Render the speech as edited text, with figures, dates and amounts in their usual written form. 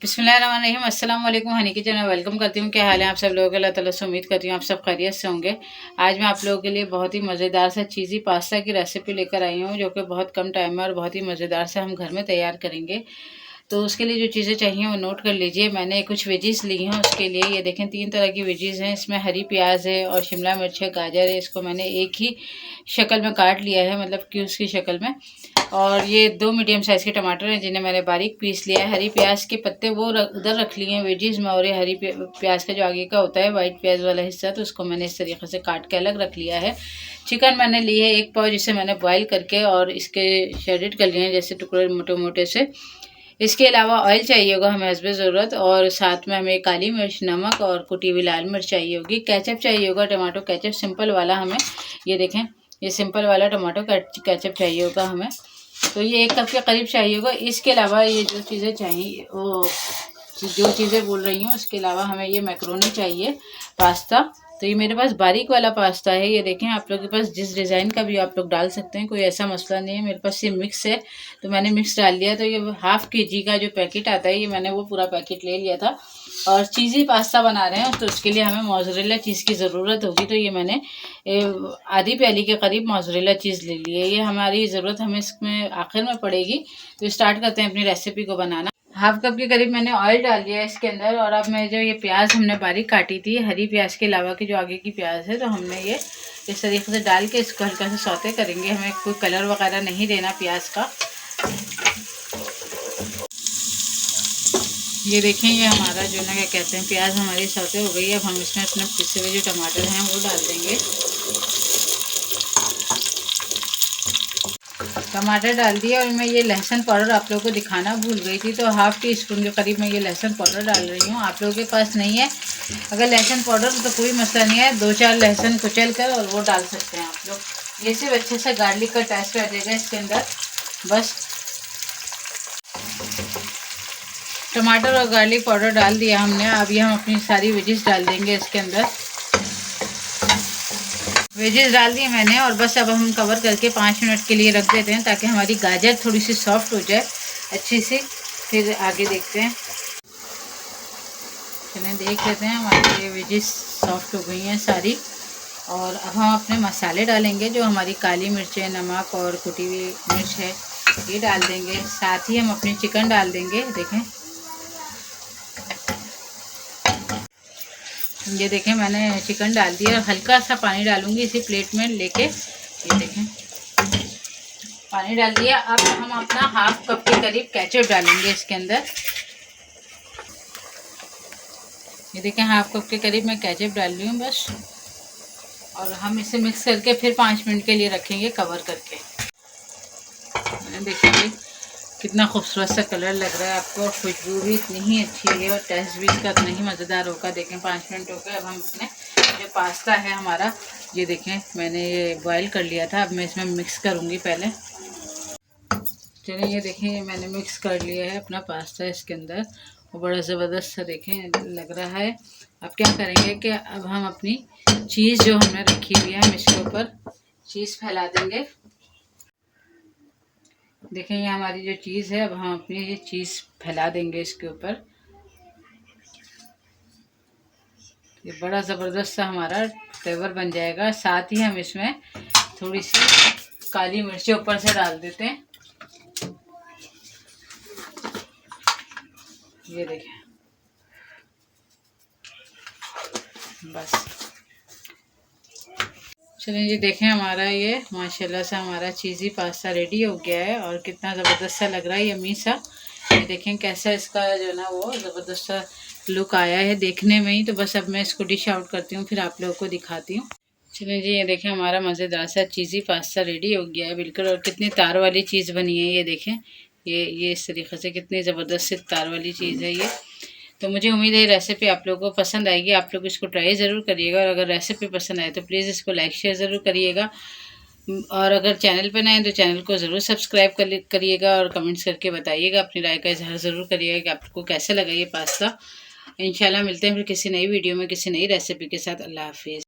बिस्मिल्लाहिर्रहमानिर्रहीम। अस्सलाम वालेकुम। हनी किचन में वेलकम करती हूँ। क्या हाल है आप सब लोगों के? अल्लाह ताला से उम्मीद करती हूँ आप सब खैरियत से होंगे। आज मैं आप लोगों के लिए बहुत ही मज़ेदार सा चीज़ी पास्ता की रेसिपी लेकर आई हूँ, जो कि बहुत कम टाइम में और बहुत ही मज़ेदार से हम घर में तैयार करेंगे। तो उसके लिए जो चीज़ें चाहिए वो नोट कर लीजिए। मैंने कुछ वेजीज ली हैं उसके लिए। ये देखें 3 तरह की वेजीज हैं। इसमें हरी प्याज है और शिमला मिर्च है, गाजर है। इसको मैंने एक ही शक्ल में काट लिया है, मतलब क्यूब्स की शक्ल में। और ये 2 मीडियम साइज़ के टमाटर हैं जिन्हें मैंने बारीक पीस लिया है। हरी प्याज के पत्ते वो उधर रख लिए हैं वेजीज में, और ये हरी प्याज का जो आगे का होता है वाइट प्याज वाला हिस्सा, तो उसको मैंने इस तरीके से काट के अलग रख लिया है। चिकन मैंने ली है 1 पाव, जिसे मैंने बॉईल करके और इसके शेडेड कर लिए हैं जैसे टुकड़े मोटे मोटे से। इसके अलावा ऑयल चाहिए होगा हमें हस्बे ज़रूरत, और साथ में हमें काली मिर्च, नमक और कुटी हुई लाल मिर्च चाहिए होगी। केचप चाहिए होगा, टमाटो केचप सिंपल वाला हमें। ये देखें, ये सिंपल वाला टमाटो केचप चाहिए होगा हमें। तो ये 1 कप के करीब चाहिए होगा। इसके अलावा ये जो चीज़ें चाहिए, वो जो चीज़ें बोल रही हूँ, उसके अलावा हमें ये मैक्रोनी चाहिए, पास्ता। तो ये मेरे पास बारीक वाला पास्ता है। ये देखें, आप लोग के पास जिस डिज़ाइन का भी आप लोग डाल सकते हैं, कोई ऐसा मसला नहीं है। मेरे पास ये मिक्स है तो मैंने मिक्स डाल लिया। तो ये ½ kg का जो पैकेट आता है, ये मैंने वो पूरा पैकेट ले लिया था। और चीज़ी पास्ता बना रहे हैं तो उसके लिए हमें मोज़रेला चीज़ की ज़रूरत होगी। तो ये मैंने आधी प्याली के करीब मोज़रेला चीज़ ले ली है। ये हमारी ज़रूरत हमें इसमें आखिर में पड़ेगी। तो स्टार्ट करते हैं अपनी रेसिपी को बनाना। ½ कप के करीब मैंने ऑयल डाल दिया है इसके अंदर। और अब मैं जो ये प्याज हमने बारीक काटी थी, हरी प्याज के अलावा की जो आगे की प्याज है, तो हमने ये इस तरीके से डाल के इसको हल्का सा सौते करेंगे। हमें कोई कलर वगैरह नहीं देना प्याज का। ये देखें, ये हमारा जो ना क्या कहते हैं, प्याज हमारी सौते हो गई। अब हम इसमें अपने पिसे हुए जो टमाटर हैं वो डाल देंगे। टमाटर डाल दिया। और मैं ये लहसुन पाउडर आप लोगों को दिखाना भूल गई थी, तो ½ टीस्पून के करीब मैं ये लहसुन पाउडर डाल रही हूँ। आप लोगों के पास नहीं है अगर लहसुन पाउडर तो कोई मसला नहीं है, 2-4 लहसुन कुचल कर और वो डाल सकते हैं आप लोग। ये सिर्फ अच्छे से गार्लिक का टेस्ट आ जाएगा इसके अंदर। बस टमाटर और गार्लिक पाउडर डाल दिया हमने। अभी हम अपनी सारी वेजिस डाल देंगे इसके अंदर। वेजेस डाल दिए मैंने, और बस अब हम कवर करके 5 मिनट के लिए रख देते हैं ताकि हमारी गाजर थोड़ी सी सॉफ्ट हो जाए अच्छी सी। फिर आगे देखते हैं। चलें देख लेते हैं, हमारी ये वेजेस सॉफ्ट हो गई हैं सारी। और अब हम अपने मसाले डालेंगे, जो हमारी काली मिर्च है, नमक और कुटी हुई मिर्च है, ये डाल देंगे। साथ ही हम अपनी चिकन डाल देंगे। देखें, ये देखें मैंने चिकन डाल दिया। हल्का सा पानी डालूंगी इसी प्लेट में लेके। ये देखें पानी डाल दिया। अब हम अपना ½ कप के करीब केचप डालेंगे इसके अंदर। ये देखें ½ कप के करीब मैं केचप डाल रही हूँ बस। और हम इसे मिक्स करके फिर 5 मिनट के लिए रखेंगे कवर करके। देखिए कितना खूबसूरत सा कलर लग रहा है आपको, और खुशबू भी इतनी ही अच्छी है और टेस्ट भी इसका इतना ही मज़ेदार होगा। देखें 5 मिनट हो गए। अब हम इसमें जो पास्ता है हमारा, ये देखें मैंने ये बॉईल कर लिया था। अब मैं इसमें मिक्स करूँगी पहले। चलिए ये देखें मैंने मिक्स कर लिया है अपना पास्ता इसके अंदर, और बड़ा ज़बरदस्त सा देखें लग रहा है। अब क्या करेंगे कि अब हम अपनी चीज़ जो हमने रखी हुई है, हम इसके ऊपर चीज़ फैला देंगे। देखें ये हमारी जो चीज़ है, अब हम अपनी ये चीज़ फैला देंगे इसके ऊपर। ये बड़ा ज़बरदस्त सा हमारा फ्लेवर बन जाएगा। साथ ही हम इसमें थोड़ी सी काली मिर्ची ऊपर से डाल देते हैं। ये देखें बस। चलिए ये देखें हमारा ये माशाल्लाह से हमारा चीज़ी पास्ता रेडी हो गया है, और कितना ज़बरदस्त सा लग रहा है, यम्मी सा। ये देखें कैसा इसका जो ना वो ज़बरदस्त सा लुक आया है देखने में ही। तो बस अब मैं इसको डिश आउट करती हूँ, फिर आप लोगों को दिखाती हूँ। चलिए जी ये देखें हमारा मज़ेदार सा चीज़ी पास्ता रेडी हो गया है बिल्कुल। और कितनी तार वाली चीज़ बनी है, ये देखें। ये इस तरीके से कितनी ज़बरदस्त तार वाली चीज़ है ये। तो मुझे उम्मीद है रेसिपी आप लोगों को पसंद आएगी। आप लोग इसको ट्राई ज़रूर करिएगा, और अगर रेसिपी पसंद आए तो प्लीज़ इसको लाइक शेयर ज़रूर करिएगा। और अगर चैनल पर नए हैं तो चैनल को ज़रूर सब्सक्राइब करिएगा, और कमेंट्स करके बताइएगा, अपनी राय का इजहार ज़रूर करिएगा कि आपको कैसा लगा ये पास्ता। इंशाल्लाह मिलते हैं फिर किसी नई वीडियो में किसी नई रेसिपी के साथ। अल्लाह हाफिज़।